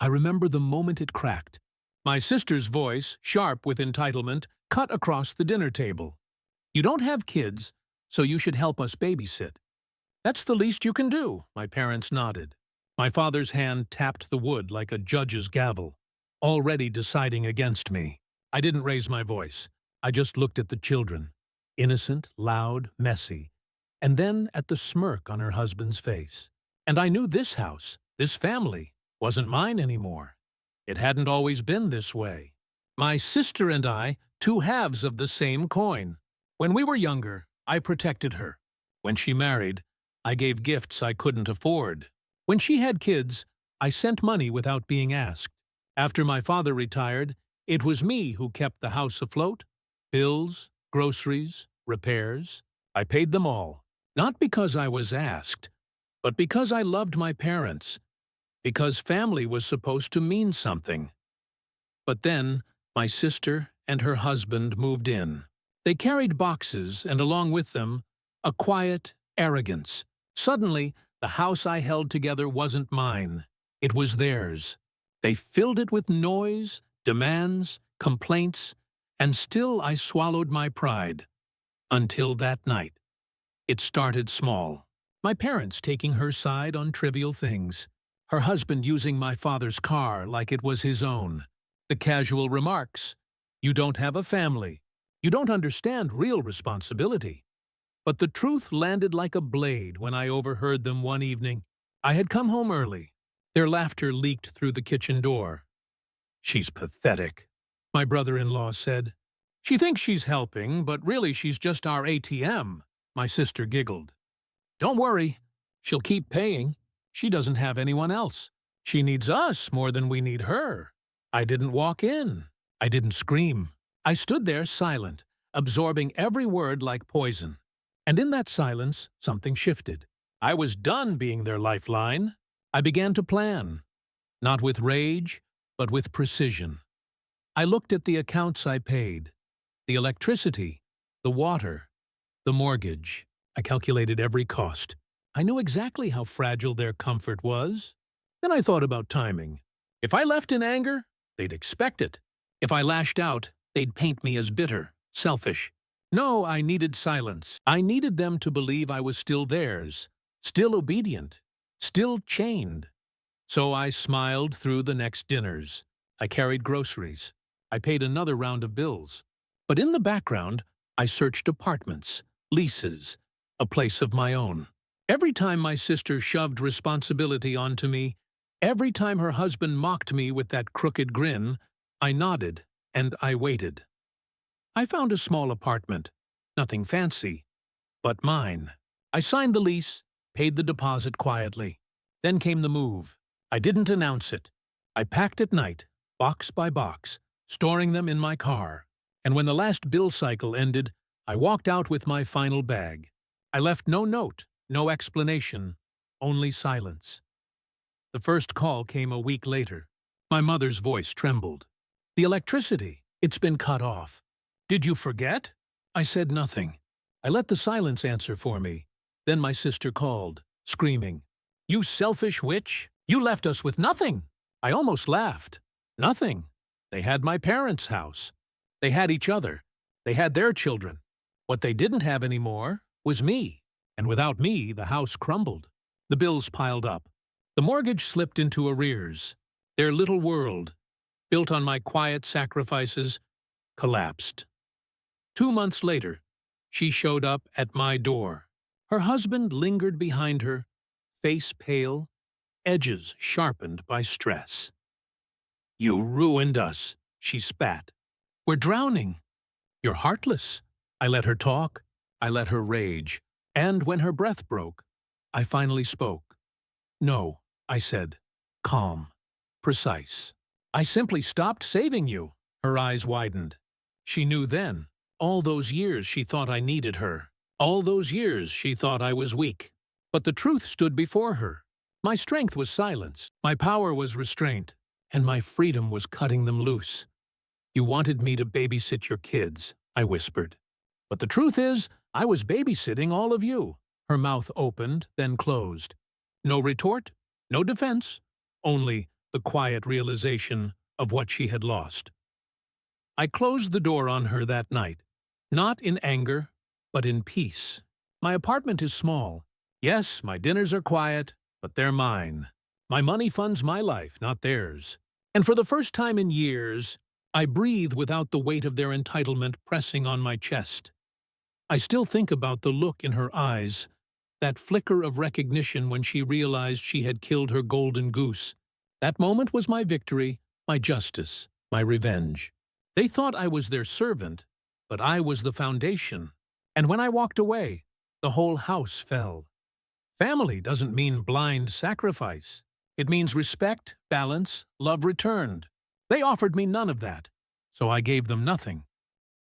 I remember the moment it cracked. My sister's voice, sharp with entitlement, cut across the dinner table. "You don't have kids, so you should help us babysit." "That's the least you can do," my parents nodded. My father's hand tapped the wood like a judge's gavel, already deciding against me. I didn't raise my voice. I just looked at the children, innocent, loud, messy, and then at the smirk on her husband's face. And I knew this house, this family, wasn't mine anymore. It hadn't always been this way. My sister and I, two halves of the same coin. When we were younger, I protected her. When she married, I gave gifts I couldn't afford. When she had kids, I sent money without being asked. After my father retired, it was me who kept the house afloat. Bills, groceries, repairs. I paid them all. Not because I was asked, but because I loved my parents. Because family was supposed to mean something. But then, my sister and her husband moved in. They carried boxes, and along with them, a quiet arrogance. Suddenly, the house I held together wasn't mine. It was theirs. They filled it with noise, demands, complaints, and still I swallowed my pride. Until that night. It started small. My parents taking her side on trivial things. Her husband using my father's car like it was his own. The casual remarks. "You don't have a family. You don't understand real responsibility." But the truth landed like a blade when I overheard them one evening. I had come home early. Their laughter leaked through the kitchen door. "She's pathetic," my brother-in-law said. "She thinks she's helping, but really she's just our ATM," my sister giggled. "Don't worry, she'll keep paying. She doesn't have anyone else. She needs us more than we need her." I didn't walk in. I didn't scream. I stood there silent, absorbing every word like poison. And in that silence, something shifted. I was done being their lifeline. I began to plan, not with rage, but with precision. I looked at the accounts I paid, the electricity, the water, the mortgage. I calculated every cost. I knew exactly how fragile their comfort was. Then I thought about timing. If I left in anger, they'd expect it. If I lashed out, they'd paint me as bitter, selfish. No, I needed silence. I needed them to believe I was still theirs, still obedient, still chained. So I smiled through the next dinners. I carried groceries. I paid another round of bills. But in the background, I searched apartments, leases, a place of my own. Every time my sister shoved responsibility onto me, every time her husband mocked me with that crooked grin, I nodded and I waited. I found a small apartment, nothing fancy, but mine. I signed the lease, paid the deposit quietly. Then came the move. I didn't announce it. I packed at night, box by box, storing them in my car. And when the last bill cycle ended, I walked out with my final bag. I left no note, no explanation, only silence. The first call came a week later. My mother's voice trembled. "The electricity, it's been cut off. Did you forget?" I said nothing. I let the silence answer for me. Then my sister called, screaming, "You selfish witch! You left us with nothing!" I almost laughed. Nothing. They had my parents' house. They had each other. They had their children. What they didn't have anymore was me. And without me, the house crumbled. The bills piled up. The mortgage slipped into arrears. Their little world, built on my quiet sacrifices, collapsed. 2 months later, she showed up at my door. Her husband lingered behind her, face pale, edges sharpened by stress. "You ruined us," she spat. "We're drowning." "You're heartless." I let her talk. I let her rage. And when her breath broke, I finally spoke. "No," I said, calm, precise. "I simply stopped saving you." Her eyes widened. She knew then. All those years she thought I needed her. All those years she thought I was weak. But the truth stood before her. My strength was silence, my power was restraint, and my freedom was cutting them loose. "You wanted me to babysit your kids," I whispered. "But the truth is, I was babysitting all of you." Her mouth opened, then closed. No retort, no defense, only, the quiet realization of what she had lost. I closed the door on her that night, not in anger, but in peace. My apartment is small. Yes, my dinners are quiet, but they're mine. My money funds my life, not theirs. And for the first time in years, I breathe without the weight of their entitlement pressing on my chest. I still think about the look in her eyes, that flicker of recognition when she realized she had killed her golden goose. That moment was my victory, my justice, my revenge. They thought I was their servant, but I was the foundation. And when I walked away, the whole house fell. Family doesn't mean blind sacrifice. It means respect, balance, love returned. They offered me none of that, so I gave them nothing.